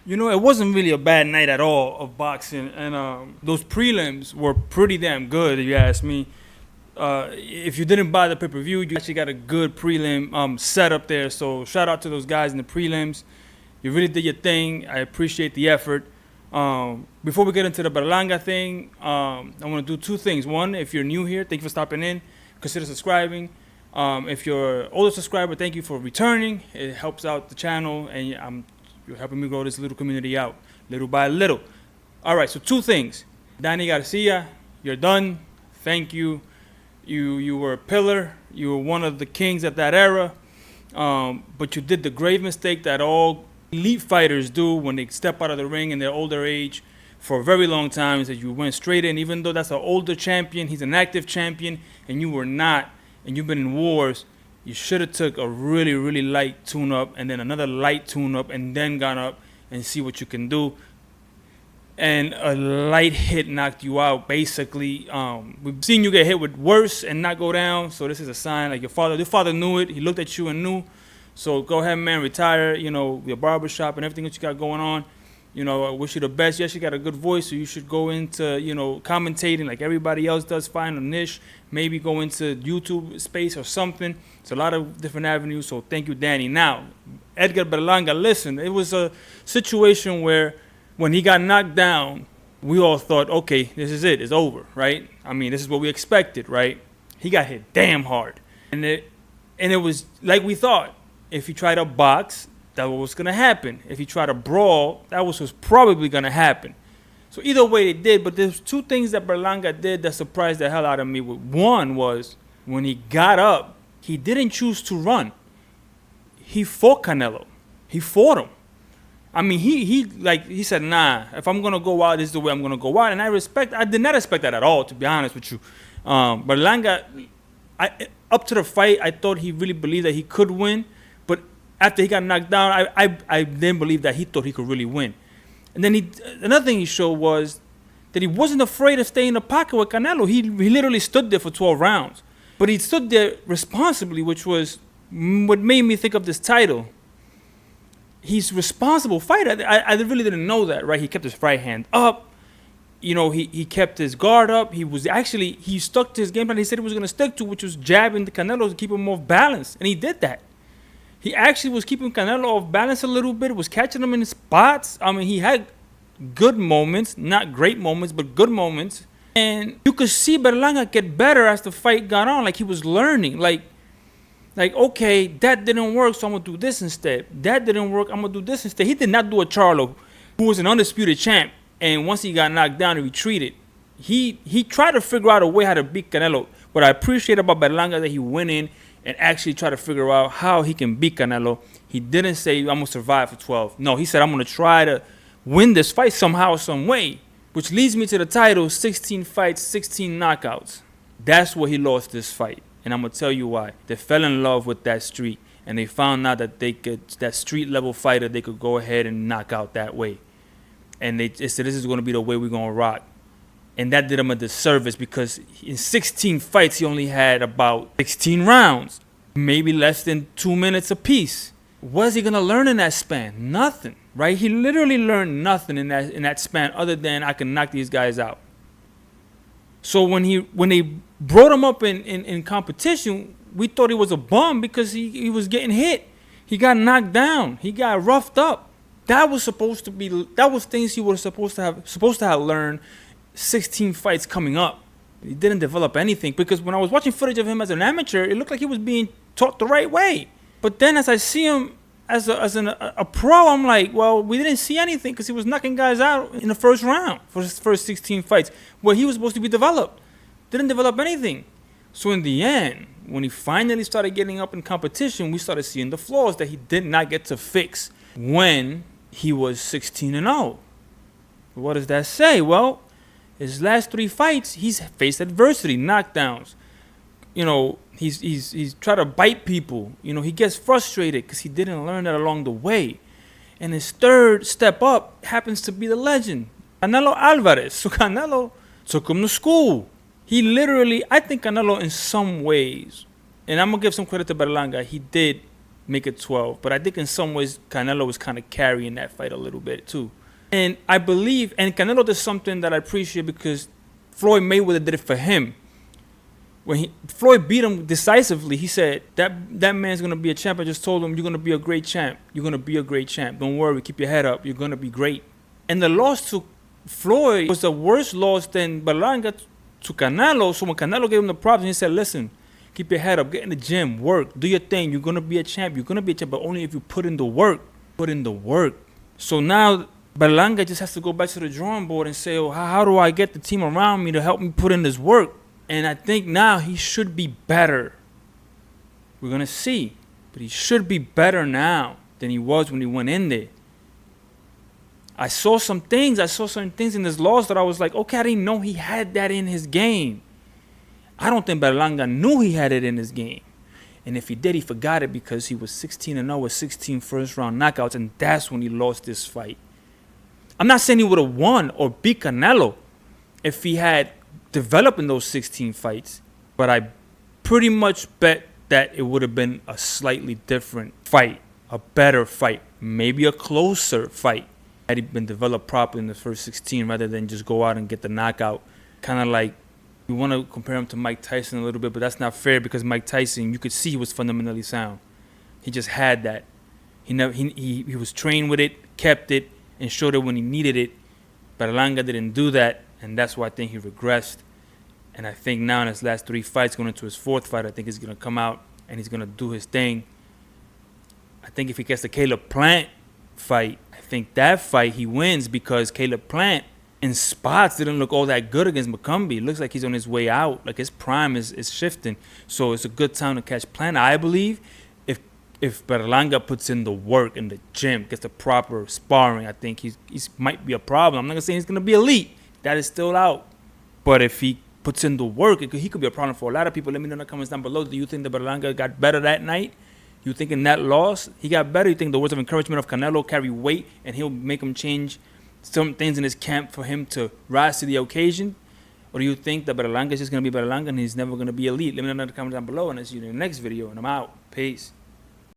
It wasn't really a bad night at all of boxing, and those prelims were pretty damn good, if you ask me. If you didn't buy the pay-per-view, you actually got a good prelim set up there. So shout out to those guys in the prelims. You really did your thing. I appreciate the effort. Before we get into the Belanga thing, I want to do two things. One, if you're new here, thank you for stopping in. Consider subscribing. If you're an older subscriber, thank you for returning. It helps out the channel, and you're helping me grow this little community out, little by little. All right, so two things. Danny Garcia, you're done. Thank you. You were a pillar. You were one of the kings at that era. But you did the grave mistake that all elite fighters do when they step out of the ring in their older age for a very long time, is that you went straight in. Even though that's an older champion, he's an active champion, and you were not, and you've been in wars, you should have took a really, really light tune-up and then another light tune-up and then gone up and see what you can do. And a light hit knocked you out, basically. We've seen you get hit with worse and not go down, so this is a sign. Like your father knew it. He looked at you and knew. So go ahead, man, retire, your barbershop and everything that you got going on. I wish you the best. Yes, you got a good voice, so you should go into, commentating like everybody else does. Find a niche. Maybe go into YouTube space or something. It's a lot of different avenues, so thank you, Danny. Now, Edgar Berlanga, listen, it was a situation where when he got knocked down, we all thought, okay, this is it. It's over, right? I mean, this is what we expected, right? He got hit damn hard. And it was like we thought. If he tried to box, that was what's going to happen. If he tried to brawl, that was what's probably going to happen. So either way they did, but there's two things that Berlanga did that surprised the hell out of me. One was when he got up, he didn't choose to run. He fought Canelo. He fought him. I mean, he said, nah, if I'm going to go out, this is the way I'm going to go out. And I did not expect that at all, to be honest with you. Berlanga, up to the fight, I thought he really believed that he could win. But after he got knocked down, I didn't believe that he thought he could really win. And then another thing he showed was that he wasn't afraid to stay in the pocket with Canelo. He literally stood there for 12 rounds. But he stood there responsibly, which was what made me think of this title. He's a responsible fighter. I really didn't know that, right? He kept his right hand up. He kept his guard up. He stuck to his game plan he said he was going to stick to, which was jabbing the Canelo to keep him off balance. And he did that. He actually was keeping Canelo off balance a little bit, was catching him in spots. I mean, he had good moments, not great moments, but good moments. And you could see Berlanga get better as the fight got on, like he was learning. Like, okay, that didn't work, so I'm going to do this instead. That didn't work, I'm going to do this instead. He did not do a Charlo, who was an undisputed champ. And once he got knocked down, he retreated. He tried to figure out a way how to beat Canelo. What I appreciate about Berlanga that he went in and actually try to figure out how he can beat Canelo. He didn't say, I'm going to survive for 12. No, he said, I'm going to try to win this fight somehow, some way. Which leads me to the title, 16 fights, 16 knockouts. That's where he lost this fight. And I'm going to tell you why. They fell in love with that street. And they found out that that street level fighter, they could go ahead and knock out that way. And they said, this is going to be the way we're going to rock. And that did him a disservice because in 16 fights, he only had about 16 rounds, maybe less than 2 minutes apiece. What is he going to learn in that span? Nothing, right? He literally learned nothing in that span other than I can knock these guys out. So when they brought him up in competition, we thought he was a bum because he was getting hit. He got knocked down. He got roughed up. That was things he was supposed to have learned 16 fights coming up. He didn't develop anything because when I was watching footage of him as an amateur, it looked like he was being taught the right way. But then as I see him as a pro, I'm like, well, we didn't see anything because he was knocking guys out in the first round for his first 16 fights where he was supposed to be developed. Didn't develop anything. So in the end, when he finally started getting up in competition, we started seeing the flaws that he did not get to fix when he was 16-0. What does that say? Well, his last 3 fights, he's faced adversity, knockdowns. He's tried to bite people. He gets frustrated because he didn't learn that along the way. And his third step up happens to be the legend, Canelo Álvarez. So Canelo took him to school. He literally, I think Canelo in some ways, and I'm going to give some credit to Belanga, he did make it 12. But I think in some ways Canelo was kind of carrying that fight a little bit too. And I believe, and Canelo did something that I appreciate because Floyd Mayweather did it for him. When Floyd beat him decisively, he said, that man's going to be a champ. I just told him, you're going to be a great champ. You're going to be a great champ. Don't worry. Keep your head up. You're going to be great. And the loss to Floyd was a worse loss than Belanga to Canelo. So when Canelo gave him the props, he said, listen, keep your head up. Get in the gym. Work. Do your thing. You're going to be a champ. You're going to be a champ, but only if you put in the work. Put in the work. So now Belanga just has to go back to the drawing board and say, oh, how do I get the team around me to help me put in this work? And I think now he should be better. We're going to see. But he should be better now than he was when he went in there. I saw certain things in his loss that I was like, okay, I didn't know he had that in his game. I don't think Belanga knew he had it in his game. And if he did, he forgot it because he was 16-0 with 16 first-round knockouts, and that's when he lost this fight. I'm not saying he would have won or beat Canelo if he had developed in those 16 fights, but I pretty much bet that it would have been a slightly different fight, a better fight, maybe a closer fight had he been developed properly in the first 16 rather than just go out and get the knockout. Kind of like, we want to compare him to Mike Tyson a little bit, but that's not fair because Mike Tyson, you could see he was fundamentally sound. He just had that. He was trained with it, kept it, and showed it when he needed it. But Belanga didn't do that, and that's why I think he regressed. And I think now in his last 3 fights, going into his 4th fight, I think he's going to come out and he's going to do his thing. I think if he gets the Caleb Plant fight, I think that fight he wins because Caleb Plant in spots didn't look all that good against McCombie. It looks like he's on his way out. Like his prime is shifting. So it's a good time to catch Plant, I believe. If Berlanga puts in the work in the gym, gets the proper sparring, I think he's might be a problem. I'm not going to say he's going to be elite. That is still out. But if he puts in the work, he could be a problem for a lot of people. Let me know in the comments down below. Do you think that Berlanga got better that night? You think in that loss he got better? You think the words of encouragement of Canelo carry weight and he'll make him change some things in his camp for him to rise to the occasion? Or do you think that Berlanga is just going to be Berlanga and he's never going to be elite? Let me know in the comments down below, and I'll see you in the next video. And I'm out. Peace.